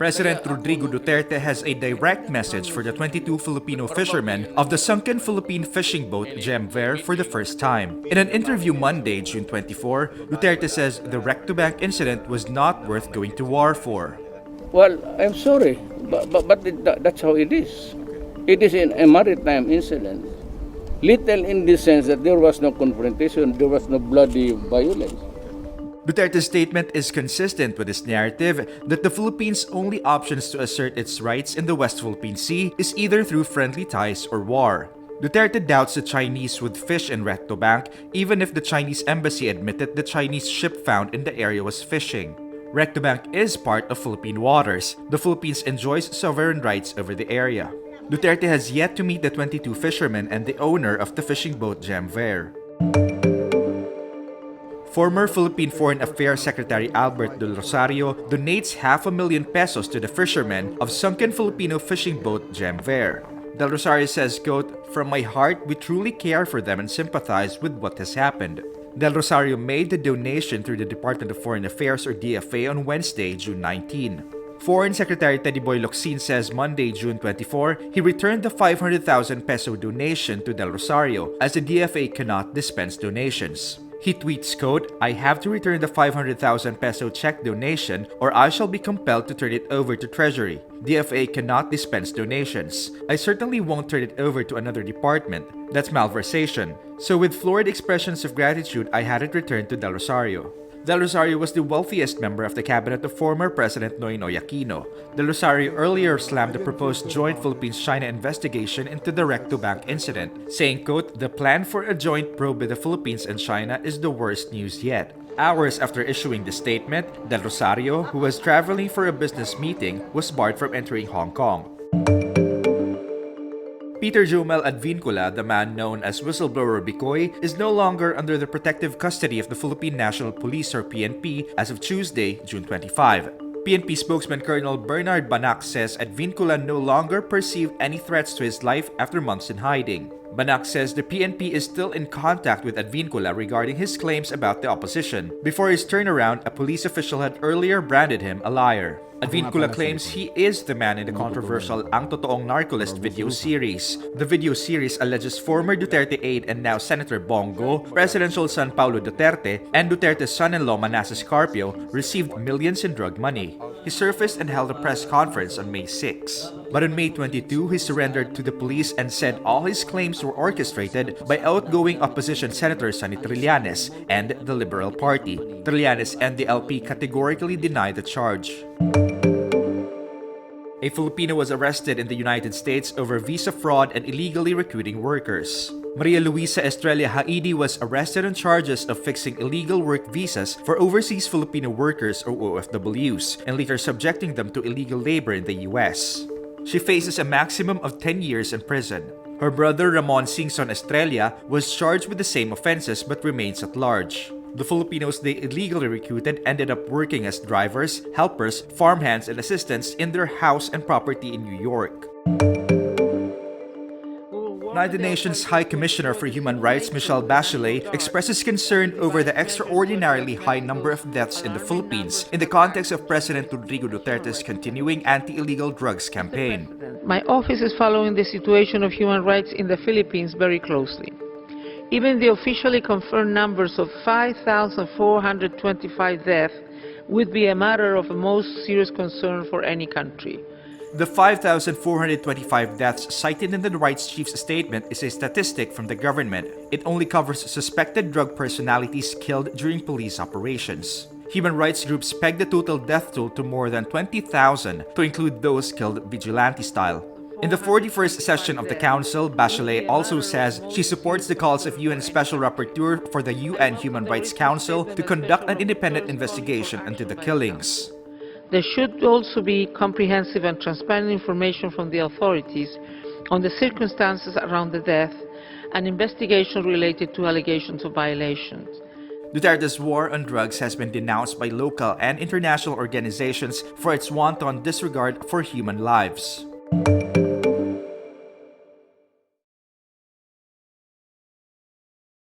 President Rodrigo Duterte has a direct message for the 22 Filipino fishermen of the sunken Philippine fishing boat GemVer for the first time. In an interview Monday, June 24, Duterte says the wreck-to-bank incident was not worth going to war for. Well, I'm sorry, but that's how it is. It is a maritime incident. Little in the sense that there was no confrontation, there was no bloody violence. Duterte's statement is consistent with his narrative that the Philippines' only options to assert its rights in the West Philippine Sea is either through friendly ties or war. Duterte doubts the Chinese would fish in wreck-to-bank even if the Chinese embassy admitted the Chinese ship found in the area was fishing. Wreck-to-bank is part of Philippine waters. The Philippines enjoys sovereign rights over the area. Duterte has yet to meet the 22 fishermen and the owner of the fishing boat GemVer. Former Philippine Foreign Affairs Secretary Albert Del Rosario donates ₱500,000 pesos to the fishermen of sunken Filipino fishing boat GemVer. Del Rosario says, quote, "From my heart, we truly care for them and sympathize with what has happened." Del Rosario made the donation through the Department of Foreign Affairs or DFA on Wednesday, June 19. Foreign Secretary Teddy Boy Locsin says Monday, June 24, he returned the 500,000 peso donation to Del Rosario as the DFA cannot dispense donations. He tweets, quote, "I have to return the 500,000 peso check donation or I shall be compelled to turn it over to Treasury. DFA cannot dispense donations. I certainly won't turn it over to another department. That's malversation. So with florid expressions of gratitude, I had it returned to Del Rosario." Del Rosario was the wealthiest member of the cabinet of former President Noynoy Aquino. Del Rosario earlier slammed the proposed joint Philippines-China investigation into the wreck-to-bank incident, saying, quote, "The plan for a joint probe by the Philippines and China is the worst news yet." Hours after issuing the statement, Del Rosario, who was traveling for a business meeting, was barred from entering Hong Kong. Peter Jomel Advincula, the man known as whistleblower Bikoy, is no longer under the protective custody of the Philippine National Police or PNP as of Tuesday, June 25. PNP spokesman Colonel Bernard Banac says Advincula no longer perceived any threats to his life after months in hiding. Banac says the PNP is still in contact with Advincula regarding his claims about the opposition. Before his turnaround, a police official had earlier branded him a liar. Advincula claims he is the man in the controversial Ang Totoong Narcolist video series. The video series alleges former Duterte aide and now Senator Bongo, presidential son Paulo Duterte, and Duterte's son-in-law Manasseh Carpio received millions in drug money. He surfaced and held a press conference on May 6. But on May 22, he surrendered to the police and said all his claims were orchestrated by outgoing opposition Senator Sonny Trillanes and the Liberal Party. Trillanes and the LP categorically denied the charge. A Filipino was arrested in the United States over visa fraud and illegally recruiting workers. Maria Luisa Estrella Haidi was arrested on charges of fixing illegal work visas for overseas Filipino workers or OFWs and later subjecting them to illegal labor in the US. She faces a maximum of 10 years in prison. Her brother Ramon Singson Estrella was charged with the same offenses but remains at large. The Filipinos they illegally recruited ended up working as drivers, helpers, farmhands, and assistants in their house and property in New York. United Nations High Commissioner for Human Rights Michelle Bachelet expresses concern over the extraordinarily high number of deaths in the Philippines in the context of President Rodrigo Duterte's continuing anti-illegal drugs campaign. My office is following the situation of human rights in the Philippines very closely. Even the officially confirmed numbers of 5,425 deaths would be a matter of most serious concern for any country. The 5,425 deaths cited in the rights chief's statement is a statistic from the government. It only covers suspected drug personalities killed during police operations. Human rights groups peg the total death toll to more than 20,000 to include those killed vigilante style. In the 41st session of the Council, Bachelet also says she supports the calls of UN Special Rapporteur for the UN Human Rights Council to conduct an independent investigation into the killings. There should also be comprehensive and transparent information from the authorities on the circumstances around the death and investigation related to allegations of violations. Duterte's war on drugs has been denounced by local and international organizations for its wanton disregard for human lives.